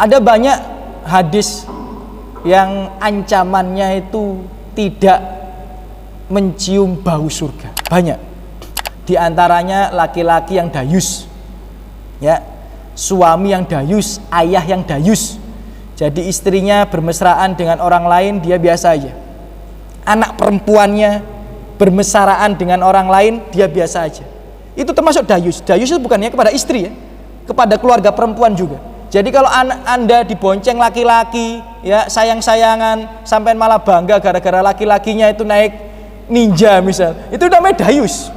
Ada banyak hadis yang ancamannya itu tidak mencium bau surga. Banyak. Di antaranya laki-laki yang dayus, ya, suami yang dayus, ayah yang dayus. Jadi istrinya bermesraan dengan orang lain, dia biasa aja. Anak perempuannya bermesraan dengan orang lain, dia biasa aja. Itu termasuk dayus. Dayus itu bukannya kepada istri ya, kepada keluarga perempuan juga. Jadi kalau Anda dibonceng laki-laki, ya sayang-sayangan, sampai malah bangga gara-gara laki-lakinya itu naik ninja misal, itu namanya dayus.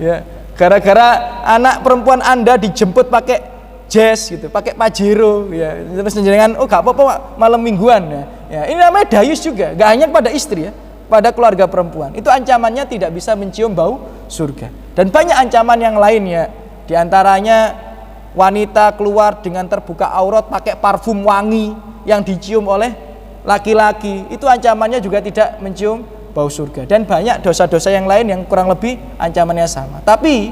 Ya, gara-gara anak perempuan Anda dijemput pakai jazz gitu, pakai pajero, ya terus jenengan, oh gak apa-apa malam mingguan, ya ini namanya dayus juga. Gak hanya pada istri ya, pada keluarga perempuan. Itu ancamannya tidak bisa mencium bau surga. Dan banyak ancaman yang lainnya. Di antaranya wanita keluar dengan terbuka aurat pakai parfum wangi yang dicium oleh laki-laki, itu ancamannya juga tidak mencium bau surga. Dan banyak dosa-dosa yang lain yang kurang lebih ancamannya sama. Tapi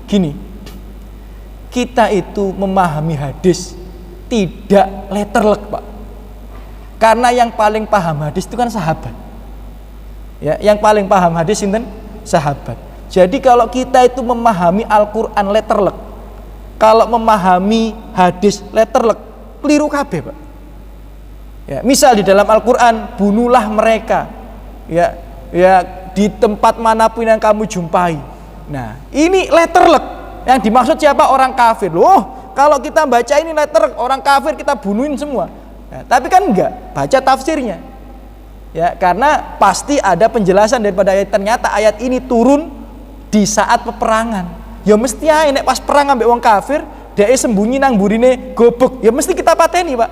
gini, kita itu memahami hadis tidak letterlek, Pak. Karena yang paling paham hadis itu kan sahabat. Ya, yang paling paham hadis itu sahabat. Jadi kalau kita itu memahami Al-Qur'an letterlek, kalau memahami hadis letterlek, keliru kabeh, Pak. Ya, misal di dalam Al-Qur'an, bunuhlah mereka. Ya, di tempat manapun yang kamu jumpai. Nah, ini letterlek. Yang dimaksud siapa? Orang kafir. Loh, kalau kita baca ini letterlek, orang kafir kita bunuhin semua. Nah, tapi kan enggak, baca tafsirnya. Ya, karena pasti ada penjelasan daripada ayat. Ternyata ayat ini turun di saat peperangan. Ya mesti ae nek pas perang ambek wong kafir, dhek sembunyi nang burine gobek. Ya mesti kita pateni, Pak.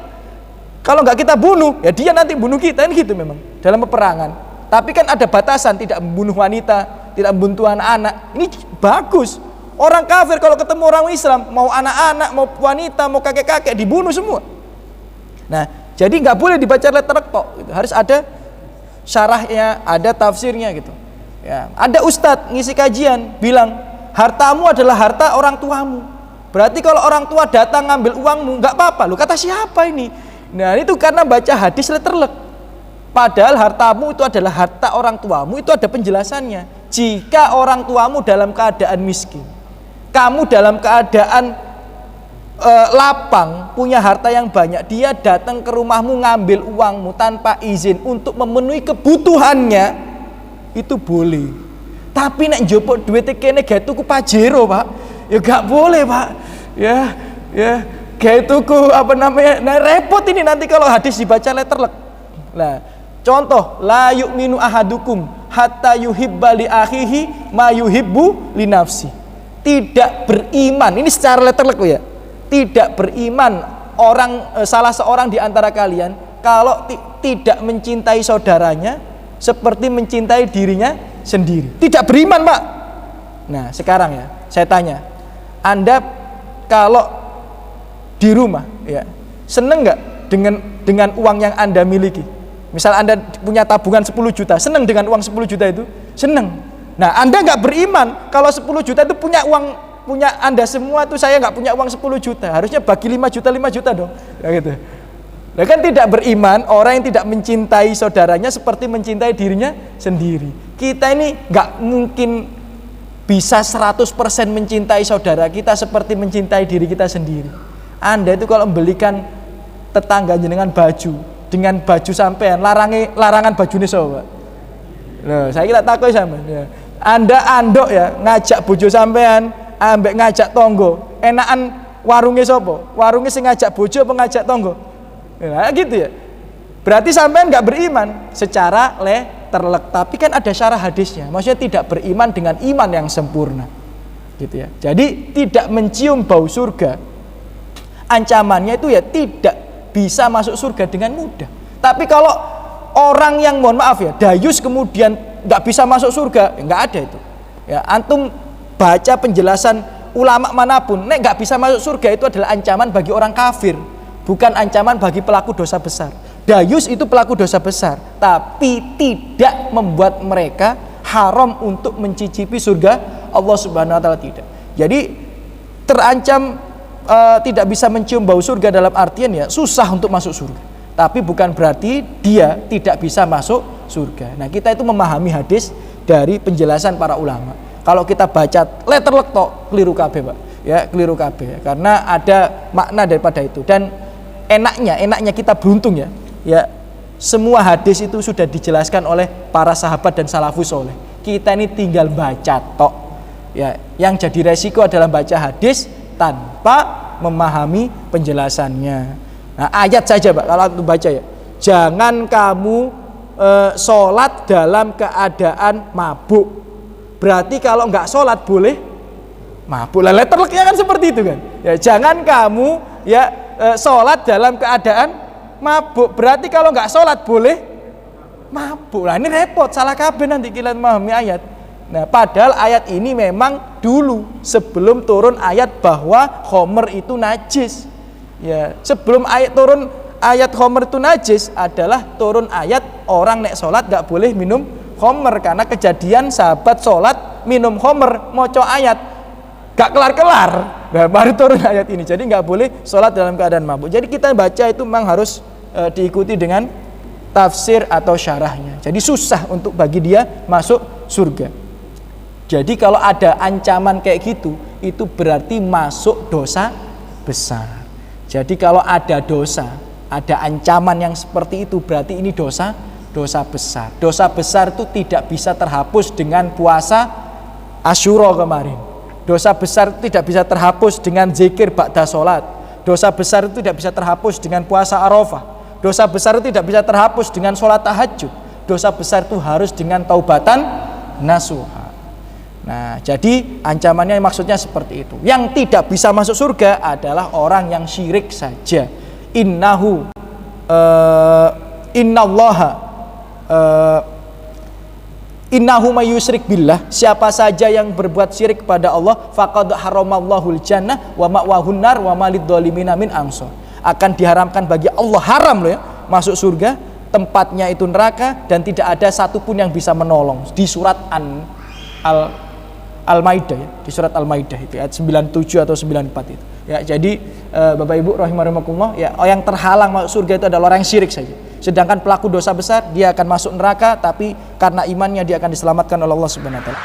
Kalau enggak kita bunuh, ya dia nanti bunuh kita, kan gitu memang dalam peperangan. Tapi kan ada batasan, tidak membunuh wanita, tidak membunuh anak-anak. Ini bagus. Orang kafir kalau ketemu orang Islam, mau anak-anak, mau wanita, mau kakek-kakek, dibunuh semua. Nah, jadi nggak boleh dibaca letterlek tok. Harus ada syarahnya, ada tafsirnya gitu. Ya, ada ustadz ngisi kajian bilang, hartamu adalah harta orang tuamu. Berarti kalau orang tua datang ngambil uangmu, nggak apa-apa. Loh, kata siapa ini? Nah, itu karena baca hadis letterlek. Padahal hartamu itu adalah harta orang tuamu, itu ada penjelasannya. Jika orang tuamu dalam keadaan miskin, kamu dalam keadaan lapang, punya harta yang banyak, dia datang ke rumahmu ngambil uangmu tanpa izin untuk memenuhi kebutuhannya, itu boleh. Tapi nek njopok duit kene gawe tuku pajero, Pak, ya gak boleh, Pak. Ya, gawe tuku apa namanya? Nah, repot ini nanti kalau hadis dibaca letterlek. Nah, contoh, la yu'minu ahadukum hatta yuhibba li akhihi ma yuhibbu li nafsi. Tidak beriman, ini secara letterlek ya. Tidak beriman salah seorang di antara kalian kalau tidak mencintai saudaranya seperti mencintai dirinya sendiri. Tidak beriman, Pak. Nah, sekarang ya, saya tanya, Anda kalau di rumah ya, seneng nggak dengan uang yang Anda miliki? Misal Anda punya tabungan 10 juta, seneng dengan uang 10 juta itu? Seneng. Nah, Anda nggak beriman kalau 10 juta itu punya Anda semua tuh. Saya nggak punya uang 10 juta, harusnya bagi 5 juta dong, ya gitu. Nah, kan tidak beriman orang yang tidak mencintai saudaranya seperti mencintai dirinya sendiri. Kita ini nggak mungkin bisa 100% mencintai saudara kita seperti mencintai diri kita sendiri. Anda itu kalau membelikan tetangga dengan baju, dengan baju sampean, larangan bajune sapa? Loh, saya kira takut sama. Ya. Anda andok ya ngajak bojo sampean, ambek ngajak tonggo, enakan warunge sapa? Warunge sing ngajak bojo apa ngajak tonggo? Nah, gitu ya. Berarti sampean nggak beriman secara letterlek, tapi kan ada syarah hadisnya. Maksudnya tidak beriman dengan iman yang sempurna. Gitu ya. Jadi tidak mencium bau surga. Ancamannya itu ya tidak bisa masuk surga dengan mudah. Tapi kalau orang yang mohon maaf ya, dayus kemudian nggak bisa masuk surga, ya nggak ada itu. Ya, antum baca penjelasan ulama manapun, nek nggak bisa masuk surga itu adalah ancaman bagi orang kafir, bukan ancaman bagi pelaku dosa besar. Dayus itu pelaku dosa besar, tapi tidak membuat mereka haram untuk mencicipi surga Allah Subhanahu wa taala, tidak. Jadi terancam tidak bisa mencium bau surga dalam artian ya susah untuk masuk surga. Tapi bukan berarti dia tidak bisa masuk surga. Nah, kita itu memahami hadis dari penjelasan para ulama. Kalau kita baca letterlek tok, keliru kabeh, Pak. Ya, keliru kabeh. Karena ada makna daripada itu. Dan enaknya kita beruntung ya. Ya, semua hadis itu sudah dijelaskan oleh para sahabat dan salafus soleh. Kita ini tinggal baca tok. Ya, yang jadi resiko adalah baca hadis tanpa memahami penjelasannya. Nah, ayat saja, Pak, kalau aku baca ya. Jangan kamu sholat dalam keadaan mabuk. Berarti kalau nggak sholat boleh mabuk. Lah letterleknya kan seperti itu kan. Ya, jangan kamu ya sholat dalam keadaan mabuk. Berarti kalau nggak sholat boleh mabuk. Lah ini repot, salah kabeh nanti kita memahami ayat. Nah, padahal ayat ini memang dulu sebelum turun ayat bahwa khamr itu najis. Ya, sebelum turun ayat khamr itu najis adalah turun ayat orang nek sholat gak boleh minum khamr, karena kejadian sahabat sholat minum khamr, moco ayat gak kelar-kelar. Nah, baru turun ayat ini. Jadi gak boleh sholat dalam keadaan mabuk. Jadi kita baca itu memang harus diikuti dengan tafsir atau syarahnya. Jadi susah untuk bagi dia masuk surga. Jadi kalau ada ancaman kayak gitu, itu berarti masuk dosa besar. Jadi kalau ada dosa, ada ancaman yang seperti itu, berarti ini dosa besar. Dosa besar itu tidak bisa terhapus dengan puasa Asyura kemarin. Dosa besar itu tidak bisa terhapus dengan zikir ba'da sholat. Dosa besar itu tidak bisa terhapus dengan puasa Arafah. Dosa besar itu tidak bisa terhapus dengan sholat tahajud. Dosa besar itu harus dengan taubatan nasuha. Nah, jadi ancamannya maksudnya seperti itu. Yang tidak bisa masuk surga adalah orang yang syirik saja. Innahu may yusyrik billah, siapa saja yang berbuat syirik kepada Allah, faqad haramallahul jannah wa ma'wahun nar wa malid dhalimina min ansor. Akan diharamkan bagi Allah, haram loh ya, masuk surga, tempatnya itu neraka dan tidak ada satupun yang bisa menolong. Di surat Al-Maidah ya, di surat Al-Maidah itu ayat 97 atau 94 itu. Ya, jadi Bapak Ibu rahimakumullah, ya, yang terhalang masuk surga itu adalah orang yang syirik saja. Sedangkan pelaku dosa besar dia akan masuk neraka, tapi karena imannya dia akan diselamatkan oleh Allah Subhanahu wa taala.